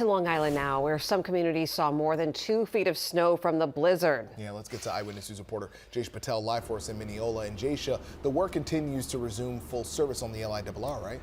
To Long Island now, where some communities saw more than 2 feet of snow from the blizzard. Yeah, let's get to Eyewitness News reporter Jaysha Patel live for us in Mineola. And Jaysha, the work continues to resume full service on the LIRR, right?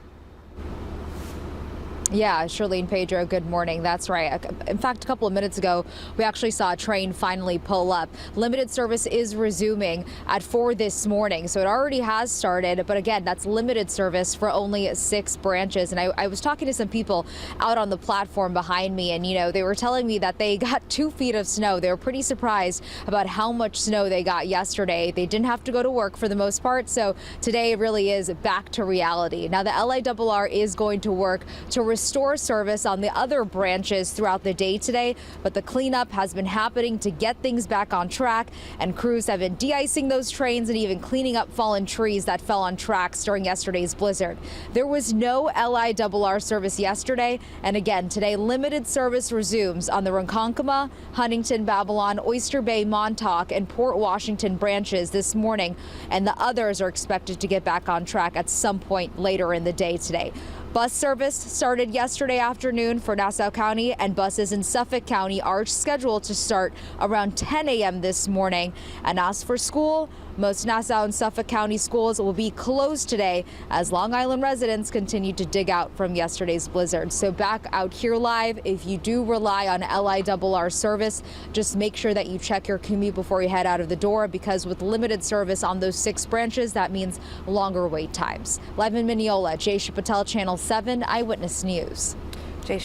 Yeah, Shirlene, Pedro, good morning. That's right. In fact, a couple of minutes ago, we actually saw a train finally pull up. Limited service is resuming at 4 this morning, so it already has started. But again, that's limited service for only 6 branches. And I was talking to some people out on the platform behind me, and, they were telling me that they got 2 feet of snow. They were pretty surprised about how much snow they got yesterday. They didn't have to go to work for the most part, so today really is back to reality. Now, the LIRR is going to work to restore service on the other branches throughout the day today, but the cleanup has been happening to get things back on track, and crews have been de-icing those trains and even cleaning up fallen trees that fell on tracks during yesterday's blizzard. There was no LIRR service yesterday, and again today limited service resumes on the Ronkonkoma, Huntington, Babylon, Oyster Bay, Montauk, and Port Washington branches this morning, and the others are expected to get back on track at some point later in the day today. Bus service started yesterday afternoon for Nassau County, and buses in Suffolk County are scheduled to start around 10 a.m. this morning. And as for school, most Nassau and Suffolk County schools will be closed today as Long Island residents continue to dig out from yesterday's blizzard. So back out here live, if you do rely on LIRR service, just make sure that you check your commute before you head out of the door, because with limited service on those 6 branches, that means longer wait times. Live in Mineola, Jaysha Patel, Channel 7 Eyewitness News. Jaysha,